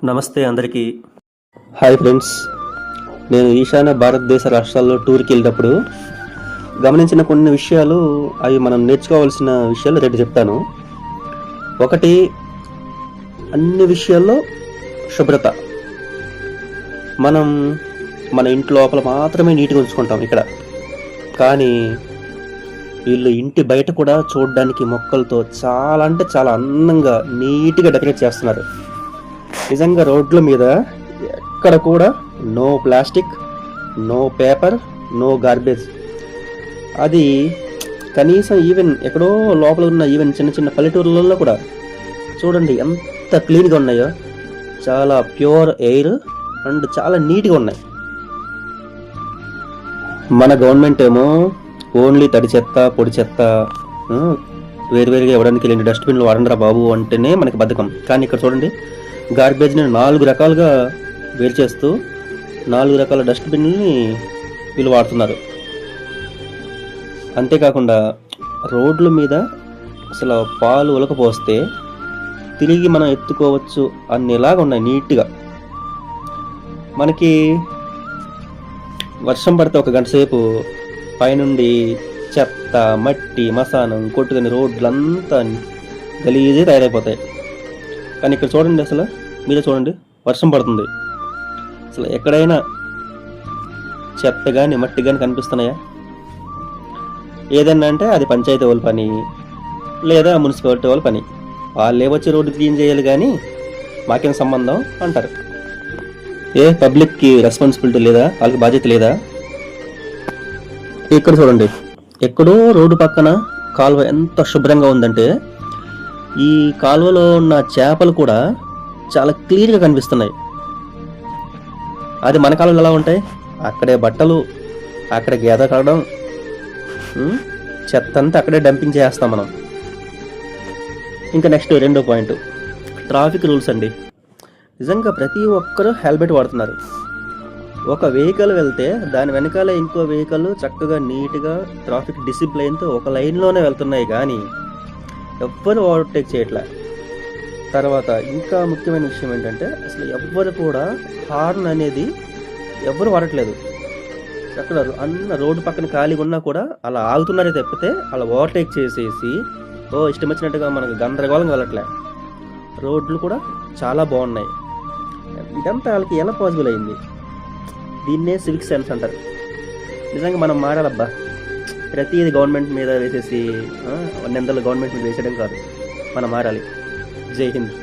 నమస్తే అందరికీ. Hi friends. నేను ఈశాన్య భారతదేశ రాష్ట్రాల్లో టూర్కి వెళ్ళినప్పుడు గమనించిన కొన్ని విషయాలు, అవి మనం నేర్చుకోవాల్సిన విషయాలు రెండు చెప్తాను. ఒకటి, అన్ని విషయాల్లో శుభ్రత. మనం మన ఇంటి లోపల మాత్రమే నీట్గా ఉంచుకుంటాం ఇక్కడ, కానీ వీళ్ళు ఇంటి బయట కూడా చూడడానికి మొక్కలతో చాలా అంటే చాలా అందంగా నీట్గా డెకరేట్ చేస్తున్నారు. నిజంగా రోడ్ల మీద ఎక్కడ కూడా no plastic, no paper, no garbage. అది కనీసం ఈవెన్ ఎక్కడో లోపల ఉన్న ఈవెన్ చిన్న చిన్న పల్లెటూర్లలో కూడా చూడండి ఎంత క్లీన్గా ఉన్నాయో. చాలా ప్యూర్ ఎయిర్ అండ్ చాలా నీట్గా ఉన్నాయి. మన గవర్నమెంట్ ఏమో ఓన్లీ తడి చెత్త, పొడి చెత్త వేరువేరుగా ఇవ్వడానికి వెళ్ళిన డస్ట్బిన్లు వాడండిరా బాబు అంటేనే మనకి బద్ధకం. కానీ ఇక్కడ చూడండి, గార్బేజ్ని 4 రకాలుగా వేరు చేస్తూ 4 రకాల డస్ట్బిన్ని వీళ్ళు వాడుతున్నారు. అంతేకాకుండా రోడ్ల మీద అసలు పాలు ఉలకపోస్తే తిరిగి మనం ఎత్తుకోవచ్చు అన్నిలాగా ఉన్నాయి నీట్గా. మనకి వర్షం పడితే ఒక గంట సేపు పైనుండి చెత్త, మట్టి, మసానం కొట్టుకుని రోడ్లంతా గలీజే తయారైపోతాయి. కానీ ఇక్కడ చూడండి, అసలు మీరే చూడండి, వర్షం పడుతుంది, అసలు ఎక్కడైనా చెత్త కానీ మట్టి కానీ కనిపిస్తున్నాయా? ఏదన్నా అంటే అది పంచాయతీ వాళ్ళ పని లేదా మున్సిపాలిటీ వాళ్ళ పని. వాళ్ళే వచ్చి రోడ్డు క్లీన్ చేయాలి, కానీ మాకేం సంబంధం అంటారు. పబ్లిక్కి రెస్పాన్సిబిలిటీ లేదా? వాళ్ళకి బాధ్యత లేదా? ఇక్కడ చూడండి, ఎక్కడో రోడ్డు పక్కన కాలువ ఎంత శుభ్రంగా ఉందంటే ఈ కాలువలో ఉన్న చేపలు కూడా చాలా క్లియర్గా కనిపిస్తున్నాయి. అది మన కాలువలు ఎలా ఉంటాయి? అక్కడే బట్టలు, అక్కడే గేద కావడం, చెత్త అంతా అక్కడే డంపింగ్ చేస్తాం మనం. ఇంకా నెక్స్ట్ రెండో పాయింట్, ట్రాఫిక్ రూల్స్ అండి. నిజంగా ప్రతి ఒక్కరూ హెల్మెట్ వాడుతున్నారు. ఒక వెహికల్ వెళ్తే దాని వెనకాల ఇంకో వెహికల్ చక్కగా నీట్గా ట్రాఫిక్ డిసిప్లైన్తో ఒక లైన్లోనే వెళ్తున్నాయి, కానీ ఎవ్వరు ఓవర్టేక్ చేయట్లే. తర్వాత ఇంకా ముఖ్యమైన విషయం ఏంటంటే, అసలు ఎవ్వరు కూడా హార్న్ అనేది ఎవ్వరు వాడట్లేదు. అక్కడ అన్న రోడ్డు పక్కన ఖాళీగా ఉన్నా కూడా అలా ఆగుతున్నారే తప్పితే అలా ఓవర్టేక్ చేసేసి ఇష్టం వచ్చినట్టుగా మనకు గందరగోళంగా వెళ్ళట్లే. రోడ్లు కూడా చాలా బాగున్నాయి. ఇదంతా వాళ్ళకి ఎలా పాసిబుల్ అయింది? దీన్నే సివిక్ సెన్స్ అంటారు. నిజంగా మనం మారాలబ్బా. ప్రతిదీ గవర్నమెంట్ మీద వేసేసి నిందలు గవర్నమెంట్ మీద వేసేయడం కాదు, మనం మారాలి. జై హింద్.